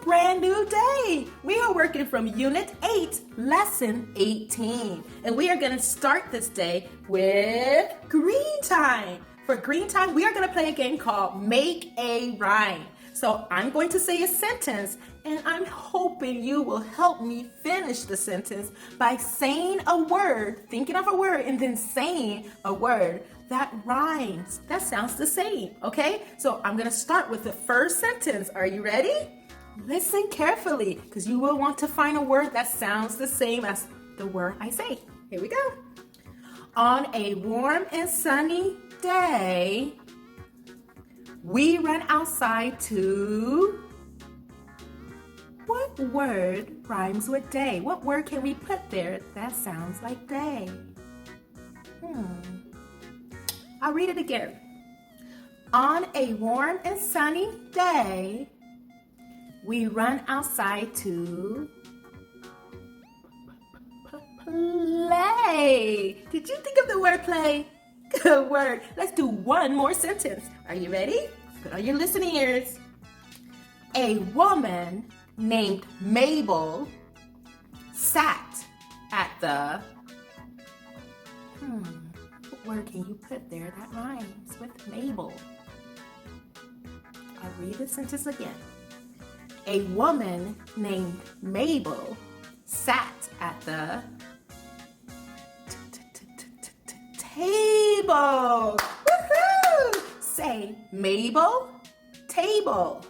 brand new day. We are working from Unit 8, Lesson 18. And we are going to start this day with Green Time. For Green Time, we are going to play a game called Make a Rhyme. So I'm going to say a sentence, and I'm hoping you will help me finish the sentence by saying a word, thinking of a word, and then saying a word that rhymes. That sounds the same, okay? So I'm going to start with the first sentence. Are you ready? Listen carefully, because you will want to find a word that sounds the same as the word I say. Here we go. On a warm and sunny day, we ran outside to... What word rhymes with day? What word can we put there that sounds like day? I'll read it again. On a warm and sunny day, we run outside to play. Did you think of the word play? Good word. Let's do one more sentence. Are you ready? Put on your listening ears. A woman named Mabel sat at the... What word can you put there that rhymes with Mabel? I'll read the sentence again. A woman named Mabel sat at the table. Woohoo! Say Mabel, table.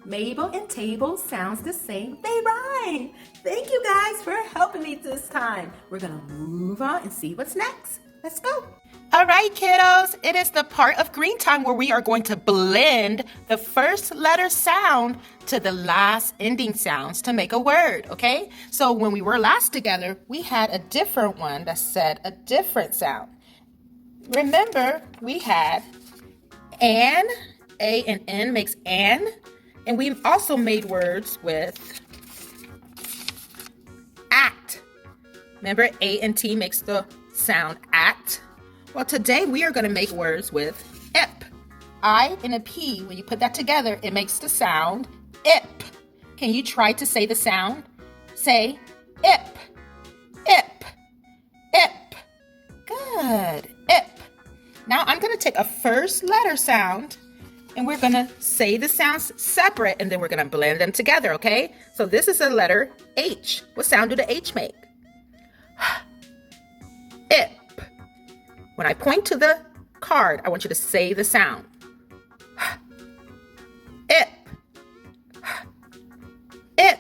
Mabel and table sounds the same. They rhyme. Thank you guys for helping me this time. We're going to move on and see what's next. Let's go. All right, kiddos. It is the part of Green Time where we are going to blend the first letter sound to the last ending sounds to make a word, okay? So when we were last together, we had a different one that said a different sound. Remember, we had an, A and N makes an, and we've also made words with at. Remember, A and T makes the sound at. Well, today we are going to make words with ip. I and a P, when you put that together, it makes the sound ip. Can you try to say the sound? Say ip, ip, ip. Good, ip. Now I'm going to take a first letter sound and we're going to say the sounds separate and then we're going to blend them together, okay? So this is a letter H. What sound do the H make? Ip. When I point to the card, I want you to say the sound. Ip. Ip.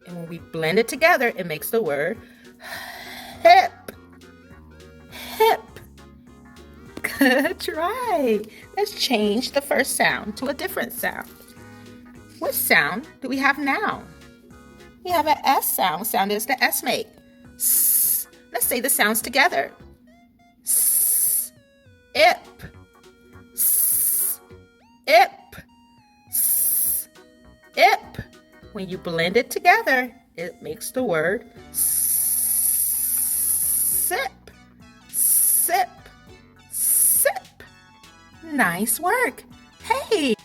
And when we blend it together, it makes the word hip. Hip. Good try. Let's change the first sound to a different sound. What sound do we have now? We have an S sound. What sound does the S make? S. Let's say the sounds together. S. Ip. S. Ip. S. Ip. When you blend it together, it makes the word sip. Sip. Sip. Nice work. Hey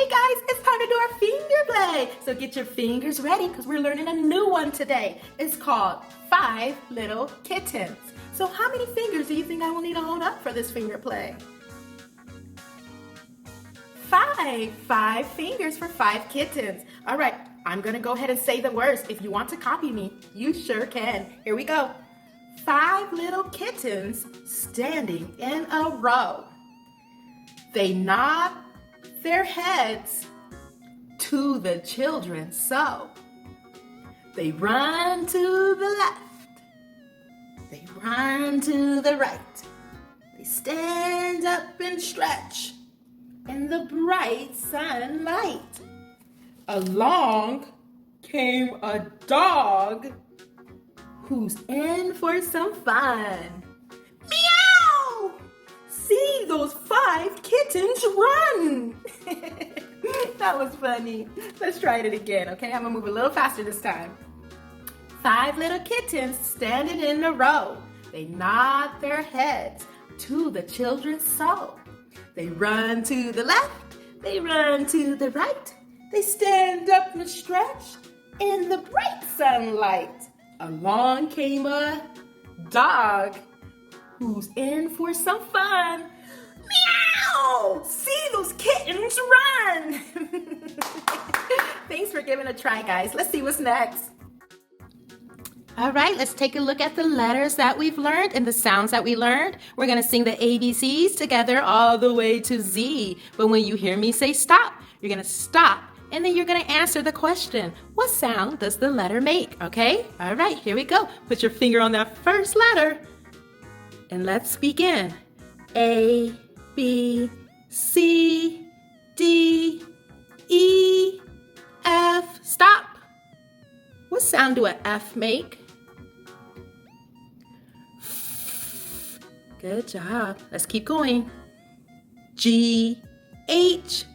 guys, it's time to do our finger play. So get your fingers ready because we're learning a new one today. It's called 5 Little Kittens. So how many fingers do you think I will need to hold up for this finger play? 5. 5 fingers for 5 kittens. All right, I'm going to go ahead and say the words. If you want to copy me, you sure can. Here we go. 5 little kittens standing in a row. They nod their heads to the children so. They run to the left. They run to the right. They stand up and stretch in the bright sunlight. Along came a dog who's in for some fun. Meow! See those 5 kittens run! That was funny. Let's try it again, okay? I'm gonna move a little faster this time. 5 little kittens standing in a row. They nod their heads to the children so. They run to the left, they run to the right. They stand up and stretch in the bright sunlight. Along came a dog who's in for some fun. Meow! See those kittens run! Thanks for giving it a try, guys. Let's see what's next. All right, let's take a look at the letters that we've learned and the sounds that we learned. We're going to sing the ABCs together all the way to Z. But when you hear me say stop, you're going to stop and then you're going to answer the question. What sound does the letter make? Okay? All right, here we go. Put your finger on that first letter and let's begin. A, B, C, D, E, F. Stop. What sound do an F make? Good job. Let's keep going. G, H,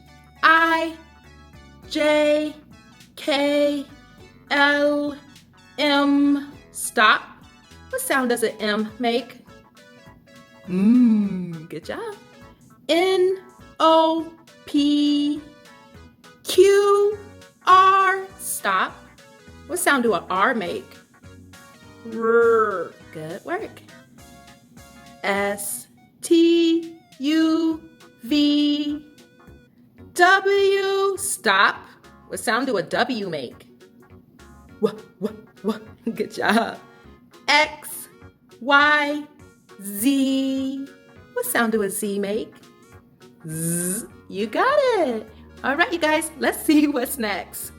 I, J, K, L, M. Stop. What sound does an M make? Good job. N, O, P, Q, R. Stop. What sound do an R make? R. Good work. S, T, U, V, W. Stop. What sound do a W make? What? Good job. X, Y, Z. What sound do a Z make? Z. You got it. All right, you guys, let's see what's next.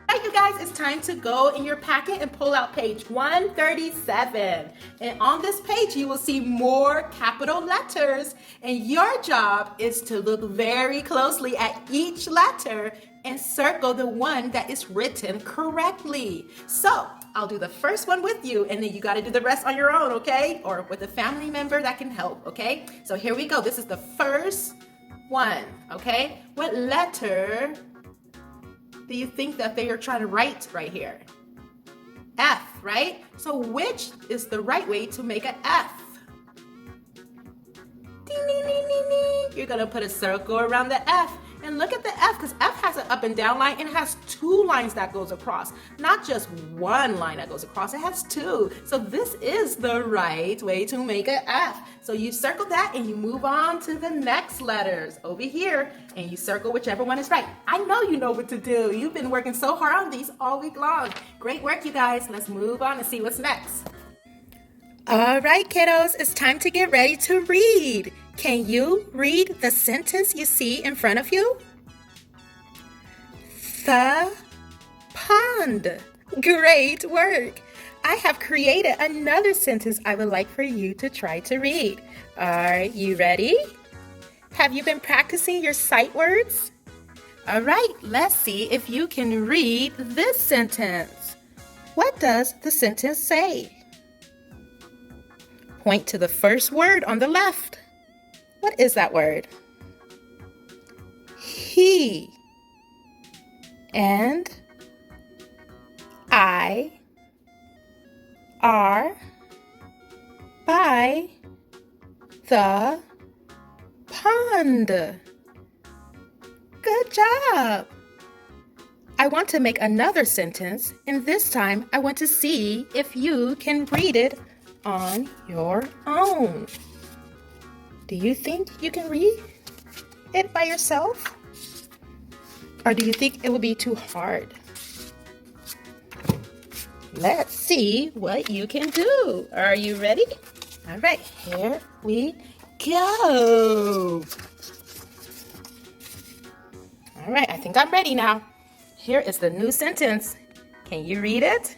All right, you guys, it's time to go in your packet and pull out page 137. And on this page, you will see more capital letters. And your job is to look very closely at each letter and circle the one that is written correctly. So I'll do the first one with you, and then you got to do the rest on your own, okay? Or with a family member that can help, okay? So here we go. This is the first one, okay? What letter do you think that they are trying to write right here? F, right? So which is the right way to make an F? Ding, ding, ding, ding, ding. You're gonna put a circle around the F. And look at the F, because F has an up and down line and it has two lines that goes across. Not just one line that goes across, it has two. So this is the right way to make an F. So you circle that and you move on to the next letters over here and you circle whichever one is right. I know you know what to do. You've been working so hard on these all week long. Great work, you guys. Let's move on and see what's next. All right, kiddos, it's time to get ready to read. Can you read the sentence you see in front of you? The pond. Great work. I have created another sentence I would like for you to try to read. Are you ready? Have you been practicing your sight words? All right, let's see if you can read this sentence. What does the sentence say? Point to the first word on the left. What is that word? He and I are by the pond. Good job. I want to make another sentence, and this time I want to see if you can read it on your own. Do you think you can read it by yourself? Or do you think it will be too hard? Let's see what you can do. Are you ready? All right, here we go. All right, I think I'm ready now. Here is the new sentence. Can you read it?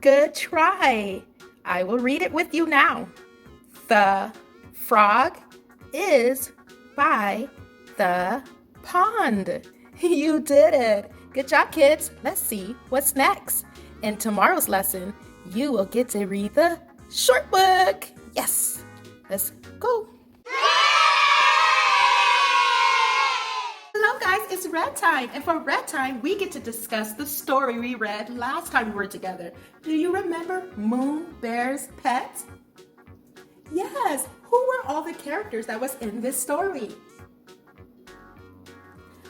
Good try. I will read it with you now. The frog is by the pond. You did it. Good job, kids. Let's see what's next. In tomorrow's lesson, you will get to read the short book. Yes. Let's go. Hello, guys. It's read time. And for read time, we get to discuss the story we read last time we were together. Do you remember Moonbear's pet? Yes, who were all the characters that was in this story?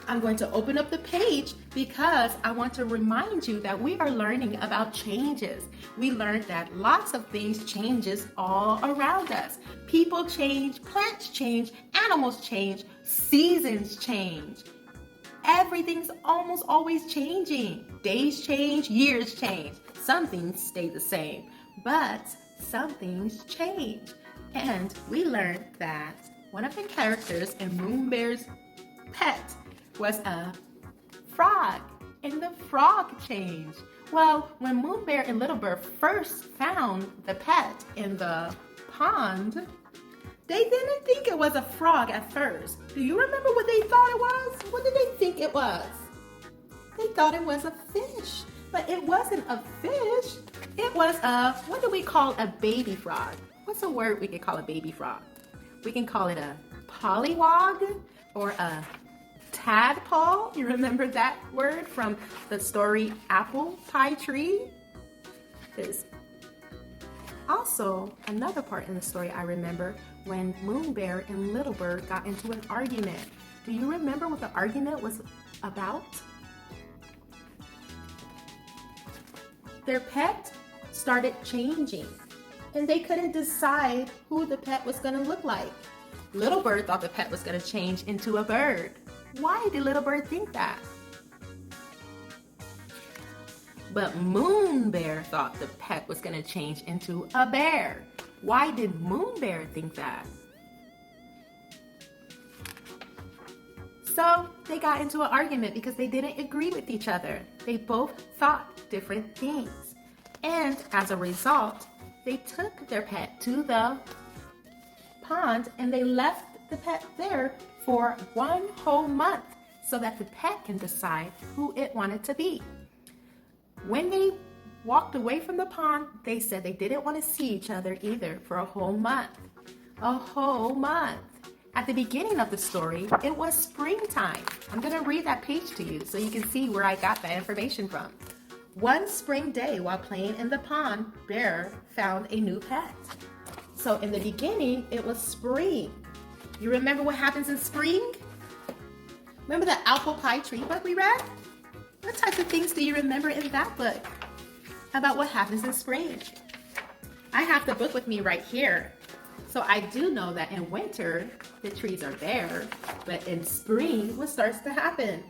I'm going to open up the page because I want to remind you that we are learning about changes. We learned that lots of things changes all around us. People change, plants change, animals change, seasons change. Everything's almost always changing. Days change, years change. Some things stay the same, but some things change. And we learned that one of the characters in Moonbear's pet was a frog, and the frog changed. Well, when Moonbear and Little Bear first found the pet in the pond, they didn't think it was a frog at first. Do you remember what they thought it was? What did they think it was? They thought it was a fish, but it wasn't a fish. It was what do we call a baby frog? What's a word we can call a baby frog? We can call it a pollywog or a tadpole. You remember that word from the story Apple Pie Tree? There's also another part in the story I remember when Moonbear and Little Bird got into an argument. Do you remember what the argument was about? Their pet started changing and they couldn't decide who the pet was going to look like. Little Bird thought the pet was going to change into a bird. Why did Little Bird think that? But Moonbear thought the pet was going to change into a bear. Why did Moonbear think that? So they got into an argument because they didn't agree with each other. They both thought different things. And as a result, they took their pet to the pond and they left the pet there for 1 whole month so that the pet can decide who it wanted to be. When they walked away from the pond, they said they didn't want to see each other either for a whole month. A whole month. At the beginning of the story, it was springtime. I'm going to read that page to you so you can see where I got that information from. One spring day while playing in the pond, Bear found a new pet. So in the beginning, it was spring. You remember what happens in spring? Remember the apple pie tree book we read? What types of things do you remember in that book about what happens in spring? I have the book with me right here. So I do know that in winter, the trees are bare, but in spring, what starts to happen?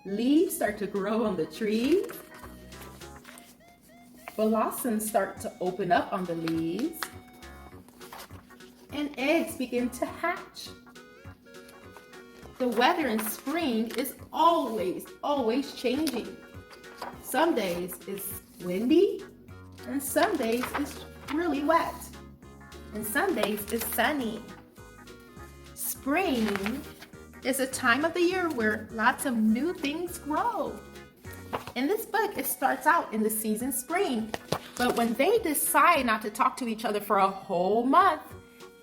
Leaves start to grow on the trees. Blossoms start to open up on the leaves. And eggs begin to hatch. The weather in spring is always changing. Some days it's windy, and some days it's really wet, and some days it's sunny. Spring is a time of the year where lots of new things grow. In this book, it starts out in the season spring, but when they decide not to talk to each other for a whole month,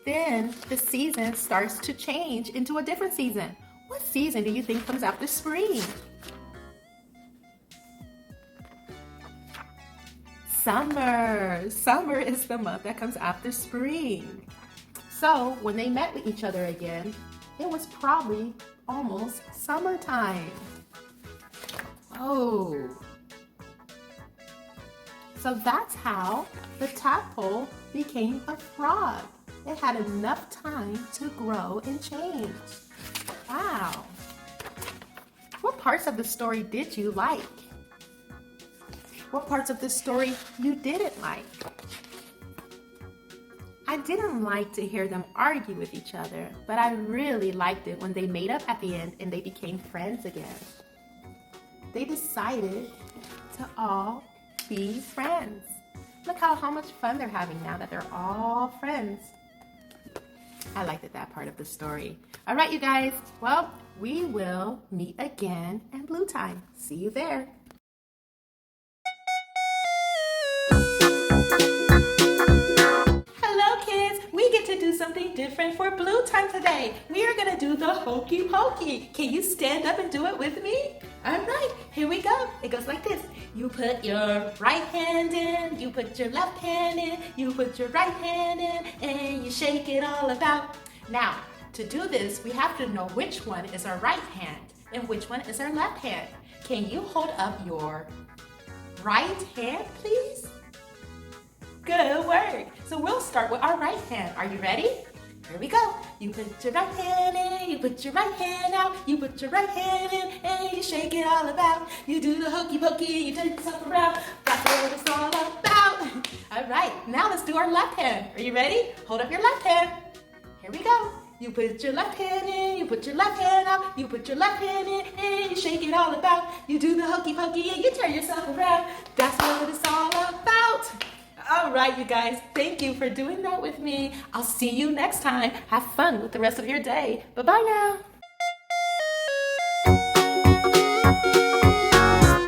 then the season starts to change into a different season. What season do you think comes after spring? Summer. Summer is the month that comes after spring. So when they met with each other again, it was probably almost summertime. Oh. So that's how the tadpole became a frog. It had enough time to grow and change. Wow. What parts of the story did you like? What parts of the story you didn't like? I didn't like to hear them argue with each other, but I really liked it when they made up at the end and they became friends again. They decided to all be friends. Look how much fun they're having now that they're all friends. I liked that part of the story. All right, you guys. Well, we will meet again in Blue Time. See you there. Hello, kids. We get to do something different for Blue Time today. We are going to do the Hokey Pokey. Can you stand up and do it with me? All right, here we go. It goes like this. You put your right hand in, you put your left hand in, you put your right hand in, and you shake it all about. Now, to do this, we have to know which one is our right hand and which one is our left hand. Can you hold up your right hand, please? Good work. So we'll start with our right hand. Are you ready? Here we go. You put your right hand in, you put your right hand out, you put your right hand in, and you shake it all about. You do the hokey pokey, you turn yourself around. That's what it's all about. All right, now let's do our left hand. Are you ready? Hold up your left hand. Here we go. You put your left hand in, you put your left hand out, you put your left hand in, and you shake it all about. You do the hokey pokey, and you turn yourself around. That's what it's all about. All right, you guys, thank you for doing that with me. I'll see you next time. Have fun with the rest of your day. Bye-bye now.